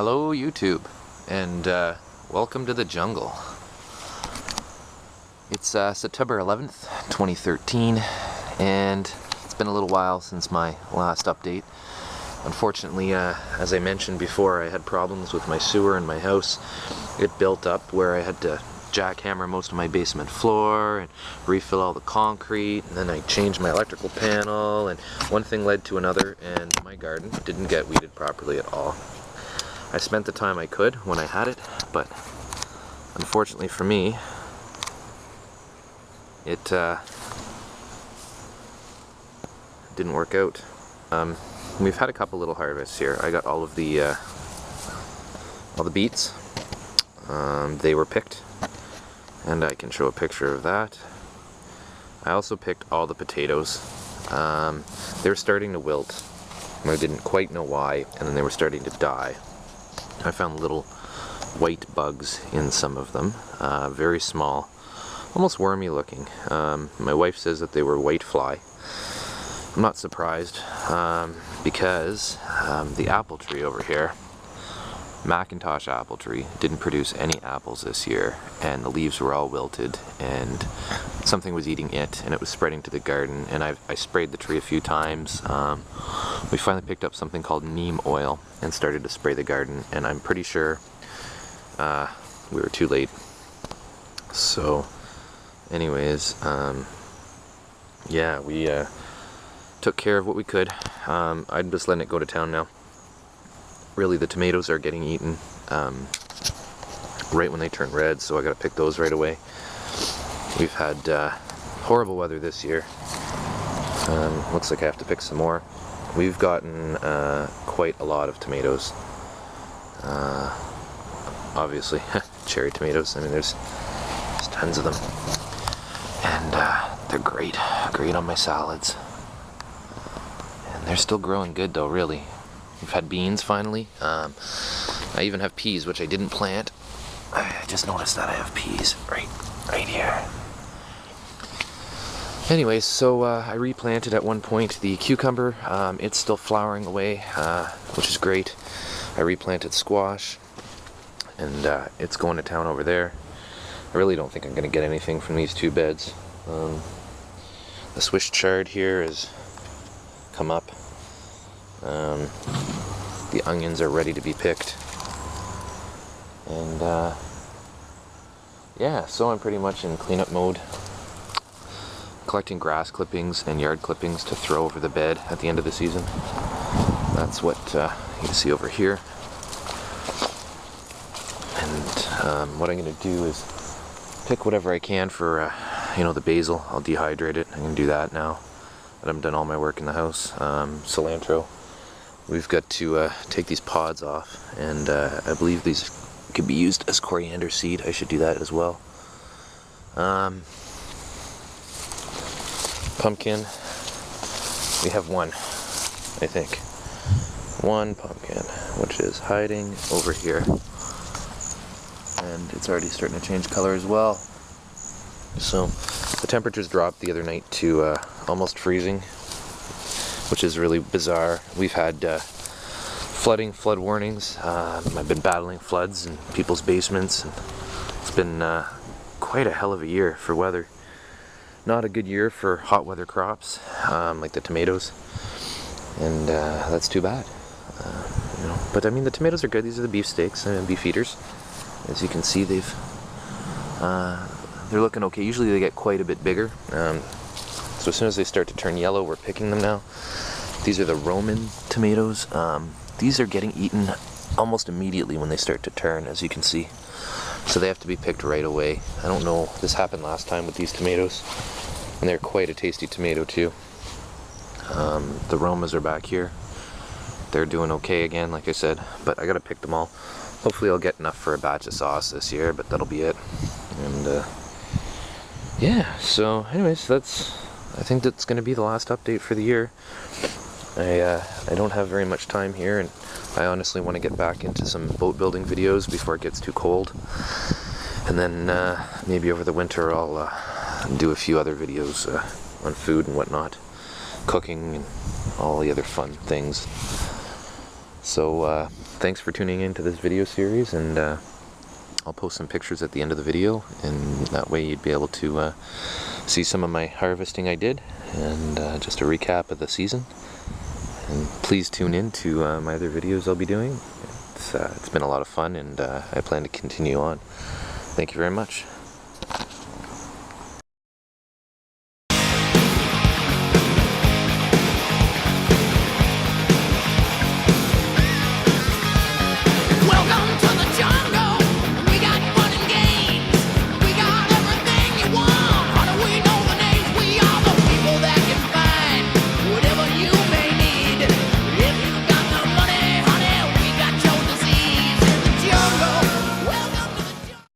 Hello YouTube, and welcome to the jungle. It's September 11th, 2013, and it's been a little while since my last update. Unfortunately, as I mentioned before, I had problems with my sewer in my house. It built up where I had to jackhammer most of my basement floor and refill all the concrete, and then I changed my electrical panel, and one thing led to another, and my garden didn't get weeded properly at all. I spent the time I could when I had it, but unfortunately for me, it didn't work out. We've had a couple little harvests here. I got all the beets. They were picked, and I can show a picture of that. I also picked all the potatoes. They were starting to wilt. I didn't quite know why, and then they were starting to die. I found little white bugs in some of them, very small, almost wormy looking. My wife says that they were white fly. I'm not surprised, because the apple tree over here, Macintosh apple tree, didn't produce any apples this year, and the leaves were all wilted, and something was eating it, and it was spreading to the garden, and I sprayed the tree a few times. We finally picked up something called neem oil and started to spray the garden, and I'm pretty sure we were too late. So anyways, yeah, we took care of what we could. I'm just letting it go to town now. Really, the tomatoes are getting eaten right when they turn red, so I gotta pick those right away. We've had horrible weather this year. Looks like I have to pick some more. We've gotten quite a lot of tomatoes. Obviously, cherry tomatoes. I mean, there's tons of them, and they're great on my salads. And they're still growing good, though. Really. We've had beans finally. I even have peas, which I didn't plant. I just noticed that I have peas right here. Anyways, so I replanted at one point the cucumber. It's still flowering away, which is great. I replanted squash, and it's going to town over there. I really don't think I'm going to get anything from these two beds. The Swiss chard here has come up. The onions are ready to be picked, and yeah, so I'm pretty much in cleanup mode, collecting grass clippings and yard clippings to throw over the bed at the end of the season. That's what you can see over here. And what I'm going to do is pick whatever I can for the basil. I'll dehydrate it. I'm going to do that now that I'm done all my work in the house. Cilantro. We've got to take these pods off, and I believe these could be used as coriander seed. I should do that as well. Pumpkin. We have one, I think. One pumpkin, which is hiding over here. And it's already starting to change color as well. So the temperatures dropped the other night to almost freezing, which is really bizarre. We've had flood warnings. I've been battling floods in people's basements, and it's been quite a hell of a year for weather. Not a good year for hot weather crops, like the tomatoes, and that's too bad. But I mean, the tomatoes are good. These are the beefsteaks and beef eaters. As you can see, they're looking okay. Usually they get quite a bit bigger. So as soon as they start to turn yellow, we're picking them now. These are the Roman tomatoes. These are getting eaten almost immediately when they start to turn, as you can see. So they have to be picked right away. I don't know, this happened last time with these tomatoes, and they're quite a tasty tomato too. The Romas are back here. They're doing okay again, like I said, but I gotta pick them all. Hopefully I'll get enough for a batch of sauce this year, but that'll be it. And yeah, so anyways, I think that's going to be the last update for the year. I don't have very much time here, and I honestly want to get back into some boat building videos before it gets too cold. And then maybe over the winter I'll do a few other videos on food and whatnot, cooking and all the other fun things. So thanks for tuning in to this video series, and I'll post some pictures at the end of the video, and that way you'd be able to see some of my harvesting I did, and just a recap of the season. And please tune in to my other videos I'll be doing. It's been a lot of fun, and I plan to continue on. Thank you very much.